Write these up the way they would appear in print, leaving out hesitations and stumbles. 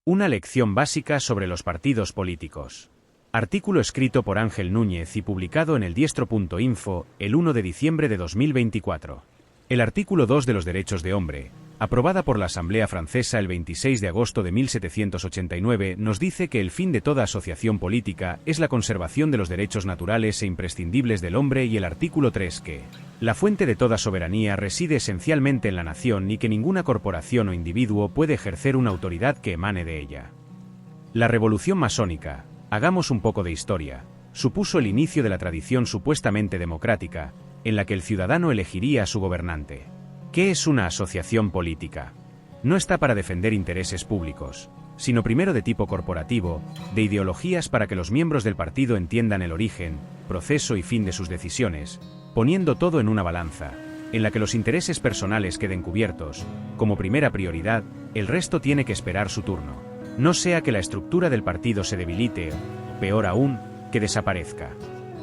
Una lección básica sobre los partidos políticos. Artículo escrito por Ángel Núñez y publicado en eldiestro.info, el 1 de diciembre de 2024. El artículo 2 de los Derechos de Hombre, aprobada por la Asamblea Francesa el 26 de agosto de 1789, nos dice que el fin de toda asociación política es la conservación de los derechos naturales e imprescindibles del hombre, y el artículo 3 que la fuente de toda soberanía reside esencialmente en la nación y que ninguna corporación o individuo puede ejercer una autoridad que emane de ella. La revolución masónica, hagamos un poco de historia, supuso el inicio de la tradición supuestamente democrática, en la que el ciudadano elegiría a su gobernante. ¿Qué es una asociación política? No está para defender intereses públicos, sino primero de tipo corporativo, de ideologías para que los miembros del partido entiendan el origen, proceso y fin de sus decisiones, poniendo todo en una balanza, en la que los intereses personales queden cubiertos, como primera prioridad, el resto tiene que esperar su turno. No sea que la estructura del partido se debilite o, peor aún, que desaparezca.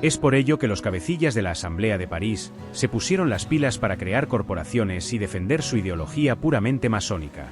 Es por ello que los cabecillas de la Asamblea de París se pusieron las pilas para crear corporaciones y defender su ideología puramente masónica.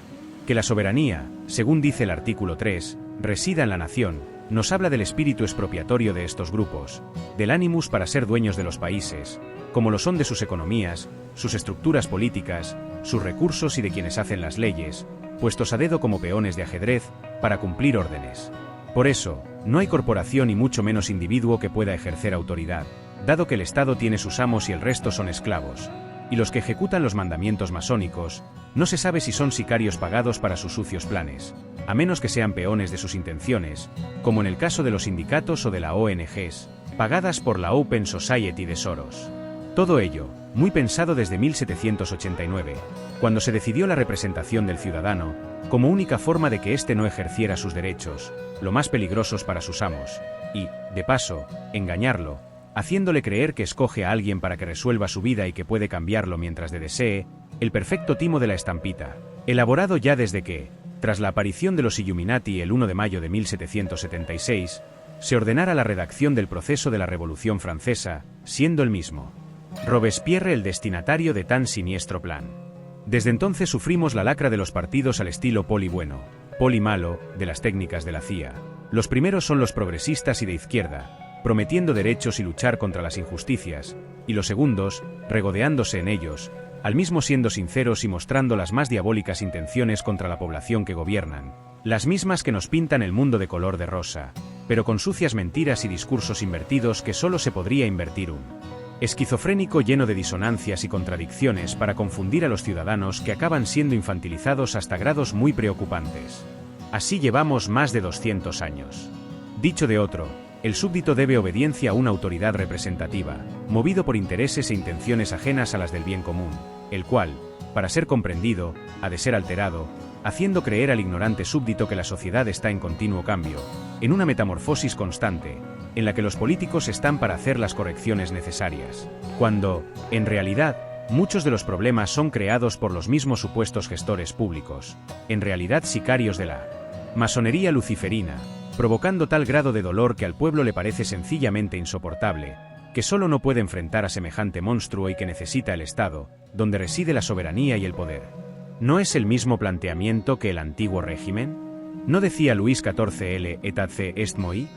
Que la soberanía, según dice el artículo 3, resida en la nación, nos habla del espíritu expropiatorio de estos grupos, del animus para ser dueños de los países, como lo son de sus economías, sus estructuras políticas, sus recursos y de quienes hacen las leyes, puestos a dedo como peones de ajedrez, para cumplir órdenes. Por eso, no hay corporación y mucho menos individuo que pueda ejercer autoridad, dado que el Estado tiene sus amos y el resto son esclavos, y los que ejecutan los mandamientos masónicos, no se sabe si son sicarios pagados para sus sucios planes, a menos que sean peones de sus intenciones, como en el caso de los sindicatos o de las ONGs, pagadas por la Open Society de Soros. Todo ello, muy pensado desde 1789, cuando se decidió la representación del ciudadano, como única forma de que éste no ejerciera sus derechos, lo más peligrosos para sus amos, y, de paso, engañarlo, haciéndole creer que escoge a alguien para que resuelva su vida y que puede cambiarlo mientras le desee, el perfecto timo de la estampita, elaborado ya desde que, tras la aparición de los Illuminati el 1 de mayo de 1776, se ordenara la redacción del proceso de la Revolución Francesa, siendo el mismo Robespierre el destinatario de tan siniestro plan. Desde entonces sufrimos la lacra de los partidos al estilo poli bueno, poli malo, de las técnicas de la CIA. Los primeros son los progresistas y de izquierda, prometiendo derechos y luchar contra las injusticias, y los segundos, regodeándose en ellos, al mismo siendo sinceros y mostrando las más diabólicas intenciones contra la población que gobiernan, las mismas que nos pintan el mundo de color de rosa, pero con sucias mentiras y discursos invertidos que solo se podría invertir un esquizofrénico lleno de disonancias y contradicciones para confundir a los ciudadanos, que acaban siendo infantilizados hasta grados muy preocupantes. Así llevamos más de 200 años. Dicho de otro, el súbdito debe obediencia a una autoridad representativa, movido por intereses e intenciones ajenas a las del bien común, el cual, para ser comprendido, ha de ser alterado, haciendo creer al ignorante súbdito que la sociedad está en continuo cambio, en una metamorfosis constante, en la que los políticos están para hacer las correcciones necesarias, cuando, en realidad, muchos de los problemas son creados por los mismos supuestos gestores públicos, en realidad sicarios de la masonería luciferina, provocando tal grado de dolor que al pueblo le parece sencillamente insoportable, que solo no puede enfrentar a semejante monstruo y que necesita el Estado, donde reside la soberanía y el poder. ¿No es el mismo planteamiento que el antiguo régimen? ¿No decía Luis XIV L. Etat ce est moi?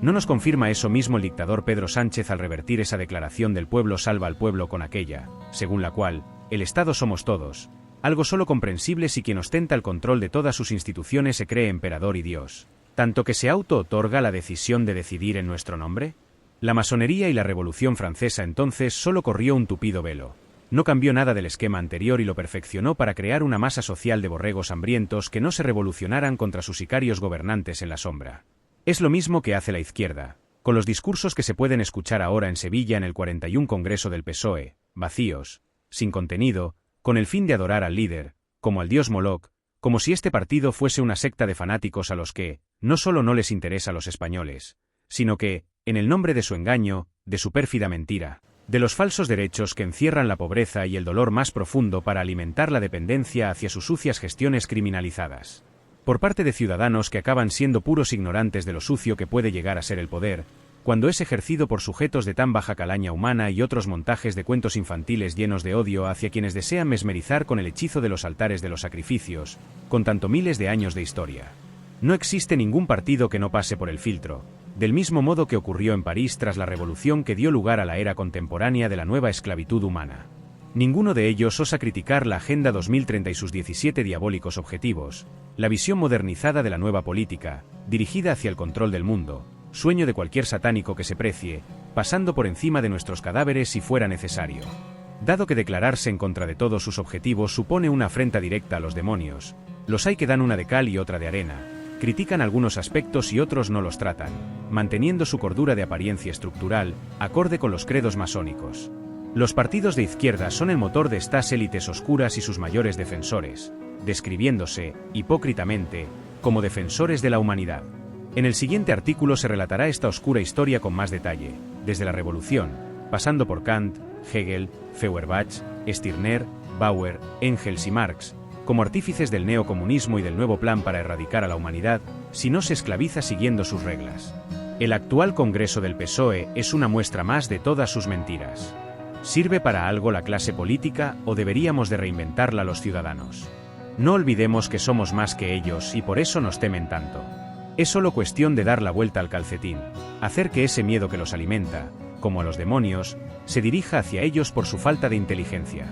¿No nos confirma eso mismo el dictador Pedro Sánchez al revertir esa declaración del pueblo salva al pueblo con aquella, según la cual, el Estado somos todos, algo solo comprensible si quien ostenta el control de todas sus instituciones se cree emperador y Dios, tanto que se auto-otorga la decisión de decidir en nuestro nombre? La masonería y la Revolución Francesa entonces solo corrió un tupido velo. No cambió nada del esquema anterior y lo perfeccionó para crear una masa social de borregos hambrientos que no se revolucionaran contra sus sicarios gobernantes en la sombra. Es lo mismo que hace la izquierda, con los discursos que se pueden escuchar ahora en Sevilla en el 41 Congreso del PSOE, vacíos, sin contenido, con el fin de adorar al líder, como al dios Moloch, como si este partido fuese una secta de fanáticos a los que, no solo no les interesa a los españoles, sino que, en el nombre de su engaño, de su pérfida mentira, de los falsos derechos que encierran la pobreza y el dolor más profundo para alimentar la dependencia hacia sus sucias gestiones criminalizadas, por parte de ciudadanos que acaban siendo puros ignorantes de lo sucio que puede llegar a ser el poder, cuando es ejercido por sujetos de tan baja calaña humana y otros montajes de cuentos infantiles llenos de odio hacia quienes desean mesmerizar con el hechizo de los altares de los sacrificios, con tanto miles de años de historia. No existe ningún partido que no pase por el filtro, del mismo modo que ocurrió en París tras la revolución que dio lugar a la era contemporánea de la nueva esclavitud humana. Ninguno de ellos osa criticar la Agenda 2030 y sus 17 diabólicos objetivos, la visión modernizada de la nueva política, dirigida hacia el control del mundo, sueño de cualquier satánico que se precie, pasando por encima de nuestros cadáveres si fuera necesario. Dado que declararse en contra de todos sus objetivos supone una afrenta directa a los demonios, los hay que dan una de cal y otra de arena, critican algunos aspectos y otros no los tratan, manteniendo su cordura de apariencia estructural, acorde con los credos masónicos. Los partidos de izquierda son el motor de estas élites oscuras y sus mayores defensores, describiéndose, hipócritamente, como defensores de la humanidad. En el siguiente artículo se relatará esta oscura historia con más detalle, desde la Revolución, pasando por Kant, Hegel, Feuerbach, Stirner, Bauer, Engels y Marx, como artífices del neocomunismo y del nuevo plan para erradicar a la humanidad, si no se esclaviza siguiendo sus reglas. El actual Congreso del PSOE es una muestra más de todas sus mentiras. ¿Sirve para algo la clase política o deberíamos de reinventarla los ciudadanos? No olvidemos que somos más que ellos y por eso nos temen tanto. Es solo cuestión de dar la vuelta al calcetín, hacer que ese miedo que los alimenta, como a los demonios, se dirija hacia ellos por su falta de inteligencia.